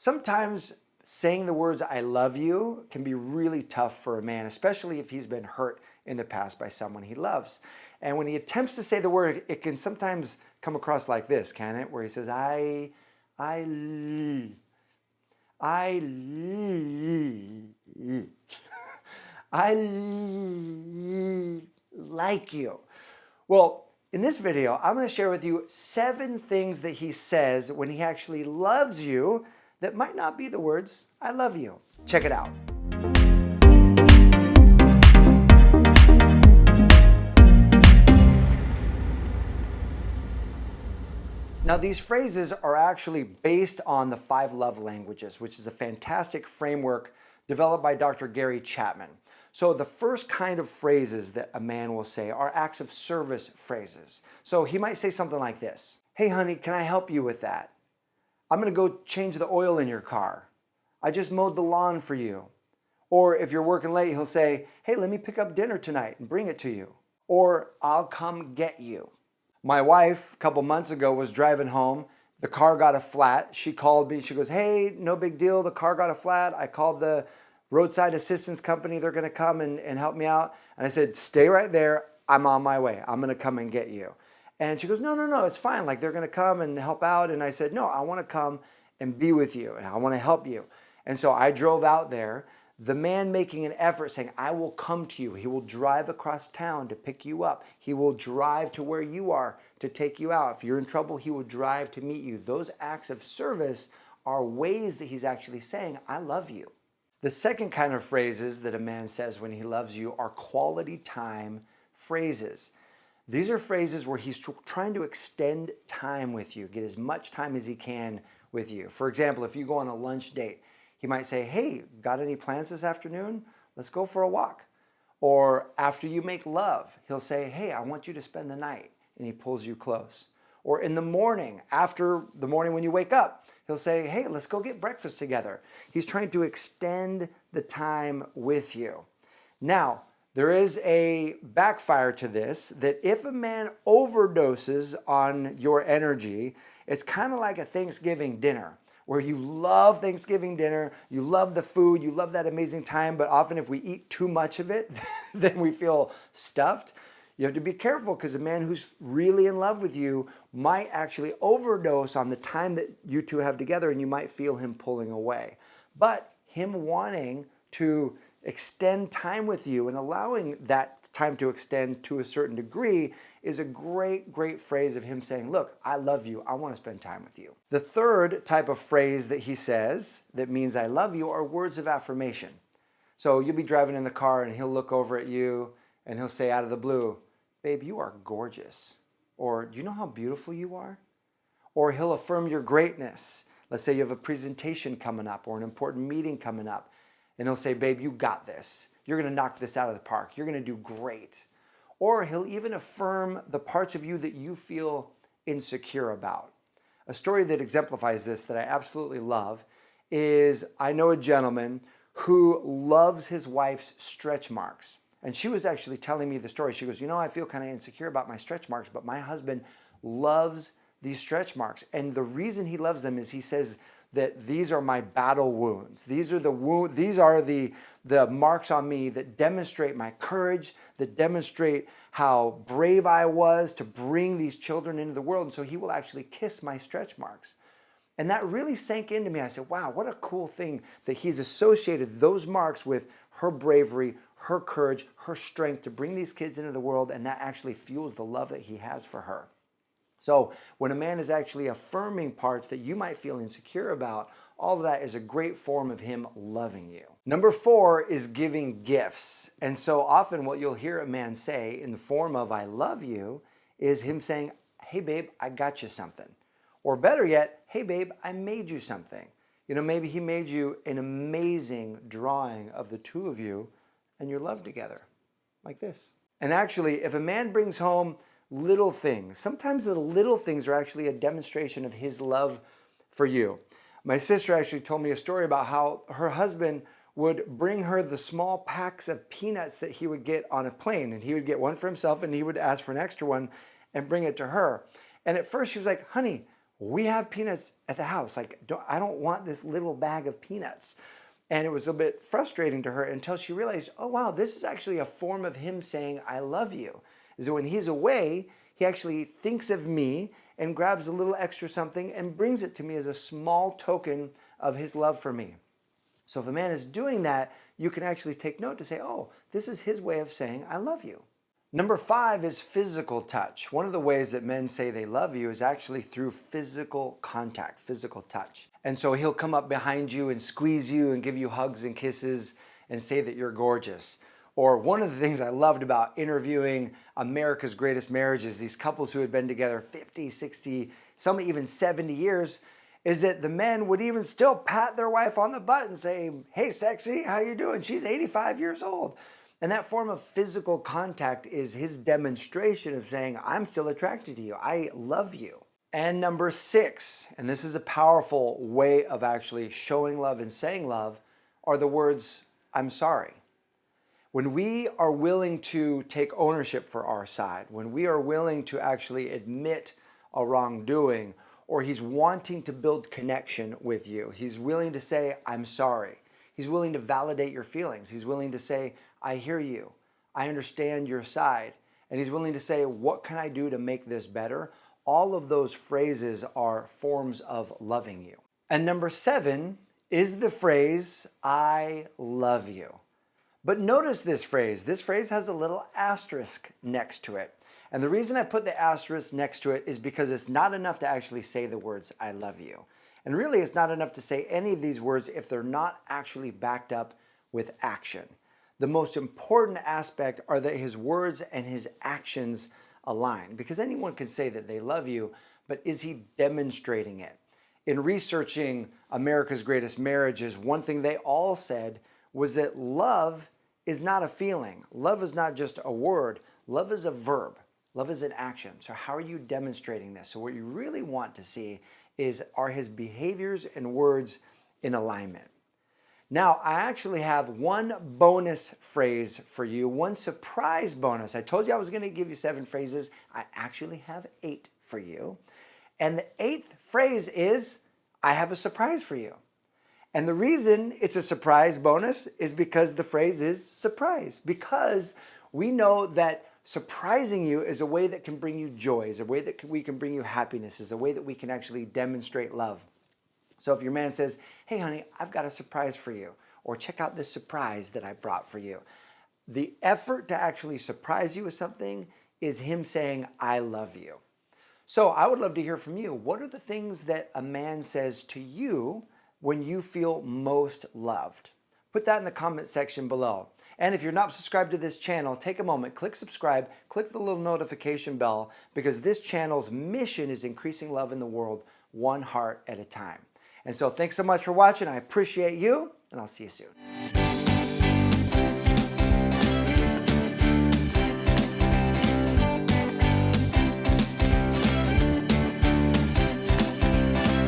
Sometimes saying the words I love you can be really tough for a man, especially if he's been hurt in the past by someone he loves. And when he attempts to say the word, it can sometimes come across like this, can it? Where he says, I like you. Well, in this video, I'm going to share with you 7 things that he says when he actually loves you that might not be the words, I love you. Check it out. Now, these phrases are actually based on the 5 love languages, which is a fantastic framework developed by Dr. Gary Chapman. So the first kind of phrases that a man will say are acts of service phrases. So he might say something like this. Hey, honey, can I help you with that? I'm going to go change the oil in your car. I just mowed the lawn for you. Or if you're working late, he'll say, hey, let me pick up dinner tonight and bring it to you. Or I'll come get you. My wife, a couple months ago, was driving home. The car got a flat. She called me. She goes, hey, no big deal. The car got a flat. I called the roadside assistance company. They're going to come and help me out. And I said, stay right there. I'm on my way. I'm going to come and get you. And she goes, no, it's fine. Like, they're going to come and help out. And I said, no, I want to come and be with you. And I want to help you. And so I drove out there. The man making an effort saying, I will come to you. He will drive across town to pick you up. He will drive to where you are to take you out. If you're in trouble, he will drive to meet you. Those acts of service are ways that he's actually saying, I love you. The second kind of phrases that a man says when he loves you are quality time phrases. These are phrases where he's trying to extend time with you, get as much time as he can with you. For example, if you go on a lunch date, he might say, hey, got any plans this afternoon? Let's go for a walk. Or after you make love, he'll say, hey, I want you to spend the night. And he pulls you close. Or in the morning, after the morning when you wake up, he'll say, hey, let's go get breakfast together. He's trying to extend the time with you. Now, there is a backfire to this, that if a man overdoses on your energy, it's kind of like a Thanksgiving dinner, where you love Thanksgiving dinner, you love the food, you love that amazing time, but often if we eat too much of it, then we feel stuffed. You have to be careful, because a man who's really in love with you might actually overdose on the time that you two have together, and you might feel him pulling away. But him wanting to extend time with you and allowing that time to extend to a certain degree is a great phrase of him saying, look, I love you. I want to spend time with you. The third type of phrase that he says that means I love you are words of affirmation. So you'll be driving in the car and he'll look over at you and he'll say out of the blue, babe, you are gorgeous. Or do you know how beautiful you are? Or he'll affirm your greatness. Let's say you have a presentation coming up or an important meeting coming up. And he'll say, babe, you got this. You're going to knock this out of the park. You're going to do great. Or he'll even affirm the parts of you that you feel insecure about. A story that exemplifies this that I absolutely love is I know a gentleman who loves his wife's stretch marks. And she was actually telling me the story. She goes, you know, I feel kind of insecure about my stretch marks, but my husband loves these stretch marks. And the reason he loves them is he says that these are my battle wounds. These are the marks on me that demonstrate my courage, that demonstrate how brave I was to bring these children into the world. And so he will actually kiss my stretch marks. And that really sank into me. I said, wow, what a cool thing that he's associated those marks with her bravery, her courage, her strength to bring these kids into the world. And that actually fuels the love that he has for her. So when a man is actually affirming parts that you might feel insecure about, all of that is a great form of him loving you. Number 4 is giving gifts. And so often what you'll hear a man say in the form of I love you is him saying, hey babe, I got you something. Or better yet, hey babe, I made you something. You know, maybe he made you an amazing drawing of the two of you and your love together, like this. And actually, if a man brings home little things, sometimes the little things are actually a demonstration of his love for you. My sister actually told me a story about how her husband would bring her the small packs of peanuts that he would get on a plane, and he would get one for himself and he would ask for an extra one and bring it to her. And at first she was like, honey, we have peanuts at the house. Like, I don't want this little bag of peanuts. And it was a bit frustrating to her until she realized, oh, wow, this is actually a form of him saying, I love you. Is that when he's away, he actually thinks of me and grabs a little extra something and brings it to me as a small token of his love for me. So if a man is doing that, you can actually take note to say, oh, this is his way of saying, I love you. Number 5 is physical touch. One of the ways that men say they love you is actually through physical contact, physical touch. And so he'll come up behind you and squeeze you and give you hugs and kisses and say that you're gorgeous. Or one of the things I loved about interviewing America's Greatest Marriages, these couples who had been together 50, 60, some even 70 years, is that the men would even still pat their wife on the butt and say, hey, sexy, how you doing? She's 85 years old. And that form of physical contact is his demonstration of saying, I'm still attracted to you. I love you. And number 6, and this is a powerful way of actually showing love and saying love, are the words, I'm sorry. When we are willing to take ownership for our side, when we are willing to actually admit a wrongdoing, or he's wanting to build connection with you, he's willing to say, I'm sorry. He's willing to validate your feelings. He's willing to say, I hear you. I understand your side. And he's willing to say, what can I do to make this better? All of those phrases are forms of loving you. And number 7 is the phrase, I love you. But notice this phrase. This phrase has a little asterisk next to it. And the reason I put the asterisk next to it is because it's not enough to actually say the words, I love you. And really, it's not enough to say any of these words if they're not actually backed up with action. The most important aspect are that his words and his actions align. Because anyone can say that they love you, but is he demonstrating it? In researching America's Greatest Marriages, one thing they all said was that love is not a feeling. Love is not just a word. Love is a verb. Love is an action. So how are you demonstrating this? So what you really want to see is, are his behaviors and words in alignment? Now, I actually have one bonus phrase for you, one surprise bonus. I told you I was going to give you 7 phrases. I actually have 8 for you. And the 8th phrase is, I have a surprise for you. And the reason it's a surprise bonus is because the phrase is surprise. Because we know that surprising you is a way that can bring you joy, is a way that we can bring you happiness, is a way that we can actually demonstrate love. So if your man says, hey honey, I've got a surprise for you, or check out this surprise that I brought for you. The effort to actually surprise you with something is him saying, I love you. So I would love to hear from you. What are the things that a man says to you when you feel most loved? Put that in the comment section below. And if you're not subscribed to this channel, take a moment, click subscribe, click the little notification bell, because this channel's mission is increasing love in the world one heart at a time. And so thanks so much for watching. I appreciate you, and I'll see you soon.